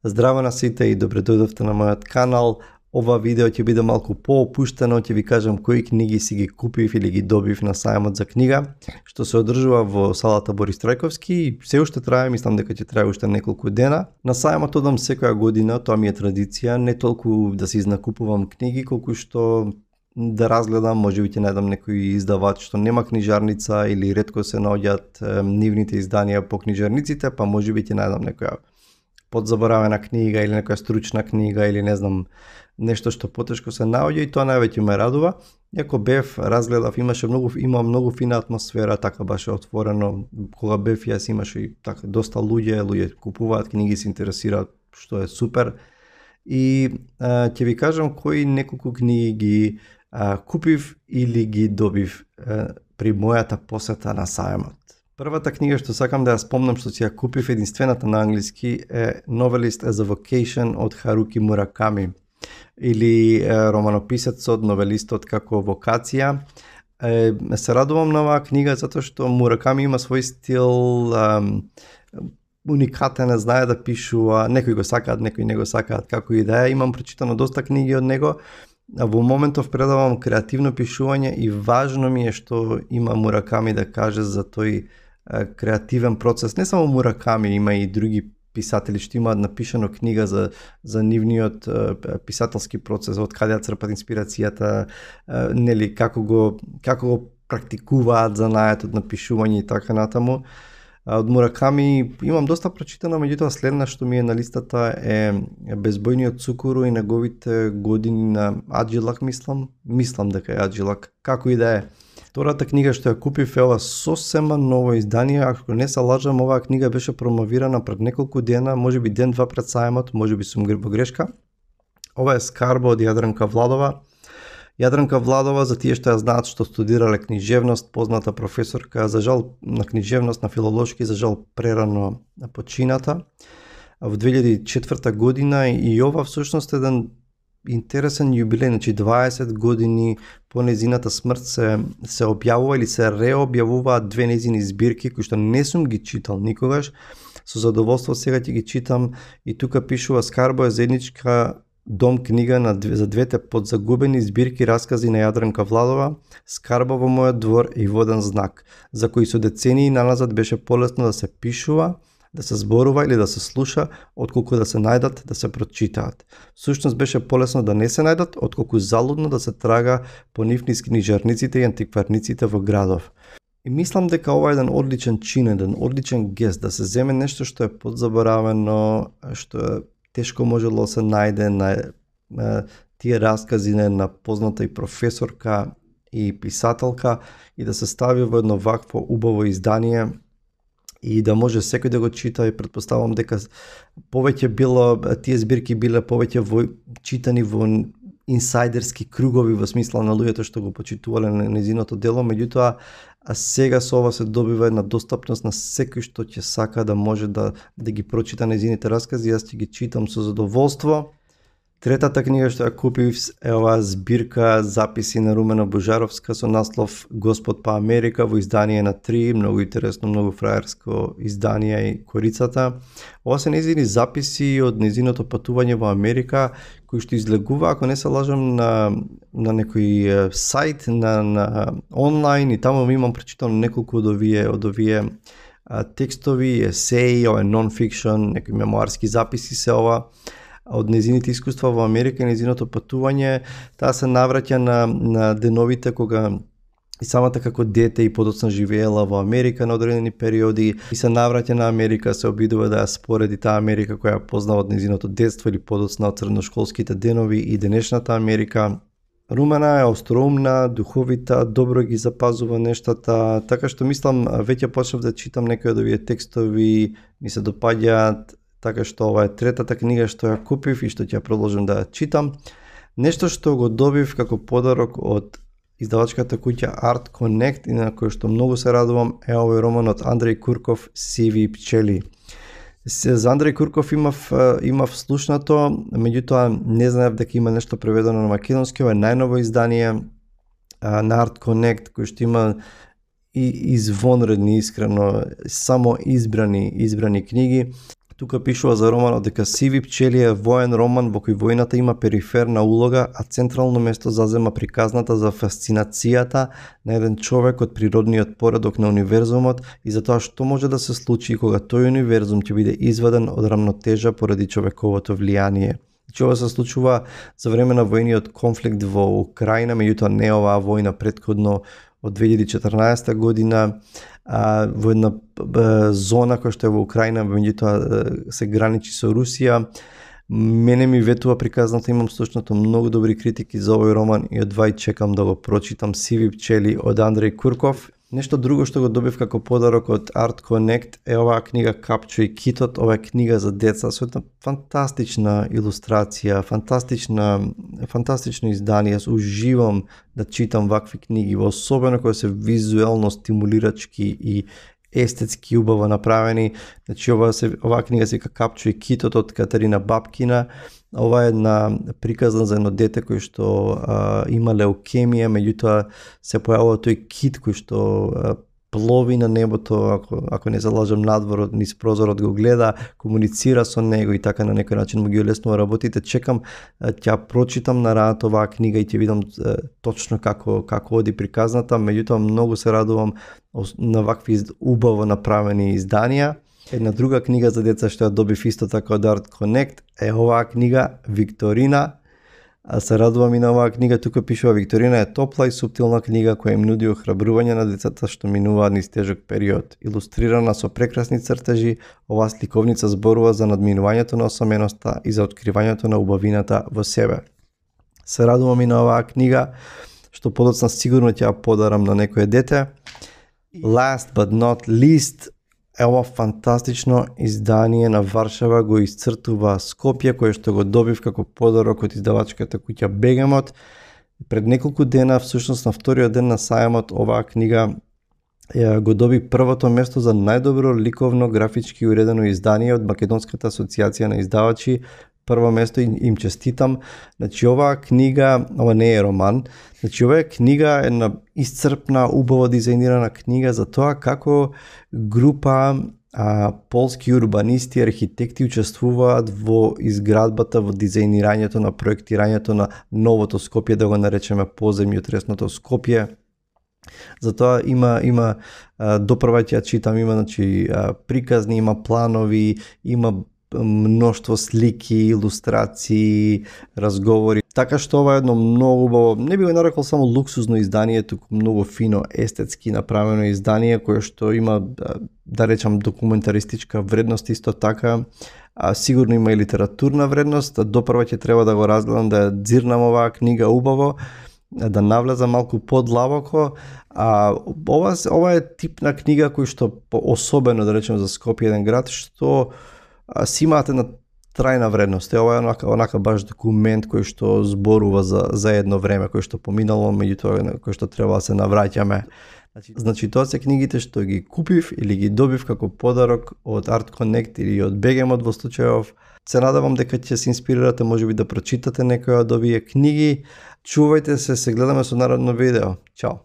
Здраво на сите и добре дојдовте на мојот канал. Ова видео ќе биде малку поопуштено, ќе ви кажам кои книги си ги купив или ги добив на сајмот за книга, што се одржува во салата Борис Тројковски и се уште трае, мислам дека ќе трае уште неколку дена. На сајмот одам секоја година, тоа ми е традиција, не толку да си изнакупувам книги, колку што да разгледам, можеби ќе најдам некој издавач што нема книжарница или ретко се наоѓаат нивните изданија по книжарниците, па можеби ќе најдам некоја подзаборавена книга или некоја стручна книга или не знам нешто што потешко се наоѓа и тоа највеќе ме радува. Иако бев, разгледав, има многу фина атмосфера, така баш отворено. Кога бев јас имаше и така доста луѓе купуваат книги, се интересираат, што е супер. И ќе ви кажам кои неколку книги ги купив или ги добив при мојата посета на сајмот. Првата книга што сакам да ја спомнам што си ја купив, единствената на англиски, е Novelist as a Vocation од Харуки Мураками, или романописецот, новелистот како вокација. Се радувам на оваа книга затоа што Мураками има свој стил, уникатен, знае да пишува, некои го сакаат, некои не го сакаат, како и да е. Имам прочитано доста книги од него. Во моментов предавам креативно пишување и важно ми е што има Мураками да каже за тој креативен процес. Не само Мураками, има и други писатели што имаат напишано книга за нивниот писателски процес, од каде ја црпат инспирацијата, нели како го практикуваат занаетот на пишување и така натаму. Од Мураками имам доста прочитано, меѓутоа следна што ми е на листата е Безбојниот цукуру и неговите години на Аджилак, мислам дека е Аджилак, како и да е. Втората книга што ја купив е ова сосема ново издание, ако не се лажам, оваа книга беше промовирана пред неколку дена, можеби ден-два пред сајмот, можеби сум во грешка. Ова е Скарба од Јадранка Владова. Јадранка Владова, за тие што ја знаат, што студирале книжевност, позната професорка, за жал на книжевност, на филолошки, за жал прерано почината во 2004 година, и ова всушност е еден интересен јубилеј, значи 20 години по незината смрт се објавува или се реобјавуваат две незини збирки кои што не сум ги читал никогаш. Со задоволство сега ќе ги читам, и тука пишува: Скарба е заедничка дом книга за двете подзагубени збирки раскази на Јадранка Владова, Скарба во мојот двор и Воден знак, за кои со децении наназад беше полесно да се пишува, да се зборува или да се слуша, отколку да се најдат, да се прочитаат. Всушност беше полесно да не се најдат, отколку залудно да се трага по нив низ книжарниците и антикварниците во градов. И мислам дека ова е еден одличен чин, еден одличен гест, да се земе нешто што е подзаборавено, што е тешко можело да се најде на тие раскази на позната и професорка и писателка, и да се стави во едно вакво убаво издание и да може секој да го чита. И претпоставам дека повеќе тие збирки биле повеќе читани во инсайдерски кругови, во смисла на луѓето што го почитувале на незиното дело, меѓутоа сега со ова се добива една достапност на секој што ќе сака да може да ги прочита незините раскази. Јас ќе ги читам со задоволство. Третата книга што ја купив е оваа збирка Записи на Румена Божаровска со наслов Господ па Америка, во издание на 3, многу интересно, многу фраерско издание и корицата. Ова се незини записи од незиното патување во Америка, кои што излегува, ако не се лажам, на некој сајт на онлайн, и таму имам прочитано неколку од овие текстови, есеи, ова е нон-фикшн, некои мемуарски записи се ова од незините искуства во Америка и незиното патување. Таа се навраќа на деновите кога и самата како дете и подоцна живеела во Америка на одредени периоди, и се навраќа на Америка, се обидува да ја спореди таа Америка која ја познава од незиното детство или подоцна од средношколските денови и денешната Америка. Румена е остроумна, духовита, добро ги запазува нештата, така што мислам веќе почнав да читам некои од овие текстови, ми се допаѓаат. Така што ова е третата книга што ја купив и што ќе ја продолжам да ја читам. Нешто што го добив како подарок од издавачката куќа Art Connect и на кој што многу се радувам е овој роман од Андреј Курков, Сиви пчели. За Андреј Курков имав слушнато, меѓутоа не знаев дека има нешто преведено на македонски. Ова е најново издание на Art Connect, кој што има и извонредни, искрено, само избрани книги. Тука пишува за романот дека Сиви пчели е воен роман во кој војната има периферна улога, а централно место зазема приказната за фасцинацијата на еден човек од природниот поредок на универзумот и за тоа што може да се случи кога тој универзум ќе биде изваден од рамнотежа поради човековото влијание. Ова се случува за време на војниот конфликт во Украина, меѓутоа не оваа војна претходно од 2014 година, во една зона која што е во Украина, меѓутоа се граничи со Русија. Мене ми ветува приказната, имам слушнато многу добри критики за овој роман и одвај чекам да го прочитам. Сиви пчели од Андреј Курков. Нешто друго што го добив како подарок од Art Connect е оваа книга Капчо и китот. Ова е книга за деца со една фантастична илустрација, фантастично издание. Уживам да читам вакви книги, особено кои се визуелно стимулирачки и естетски убаво направени. Значи оваа книга се Капчо и китот од Катерина Бабкина. Ова е една приказна за едно дете кој што има леукемија, меѓутоа се појавува тој кит кој што плови на небото, ако не залажам надвор, низ прозорот го гледа, комуницира со него и така на некој начин му ги олеснува работите. Чекам ќе прочитам на рано оваа книга и ќе видам точно како оди приказната, меѓутоа многу се радувам на вакви убаво направени изданија. Една друга книга за деца што ја добив исто така од Art Connect е оваа книга Викторина. Се радувам и на оваа книга, тука пишува Викторина е топла и суптилна книга која им нуди охрабрување на децата што минуваат низ тежок период. Илустрирана со прекрасни цртежи, оваа сликовница зборува за надминувањето на осаменоста и за откривањето на убавината во себе. Се радувам и на оваа книга што подоцна сигурно ќе ја подарам на некое дете. Last but not least, ова фантастично издание на Варшава го исцртува Скопје, кое што го добив како подарок од издавачката куќа Бегемот. Пред неколку дена, всушност на вториот ден на сајамот, оваа книга го доби првото место за најдобро ликовно графички уредено издание од Македонската асоциација на издавачи. Прво место им честитам. Значи оваа книга, ова не е роман, значи ова е книга, една исцрпна, убаво дизајнирана книга за тоа како група полски урбанисти, архитекти учествуваат во изградбата, во дизајнирањето на проектирањето на новото Скопје, да го наречеме поземјотресното Скопје. Затоа има допрва ќе ја читам, има значи приказни, има планови, има мноштво слики, илустрации, разговори. Така што ова е едно многу убаво, не би го нарекол само луксузно издание, туку многу фино естетски направено издание кое што има, да речам, документаристичка вредност исто така. Сигурно има и литературна вредност. Допрва ќе треба да го разгледам, да ја дзирнам оваа книга убаво, да навлезам малку подлабоко. Ова е тип на книга кој што особено, да речем, за Скопје, еден град што си имаат една трајна вредност. Ова е онака баш документ кој што зборува за едно време, кој што поминало, меѓутоа кој што треба да се навраќаме. Значи тоа се книгите што ги купив или ги добив како подарок од Art Connect или од Бегемот во случајов. Се надевам дека ќе се инспирирате, можеби да прочитате некоја од овие книги. Чувајте се гледаме со наредно видео. Чао!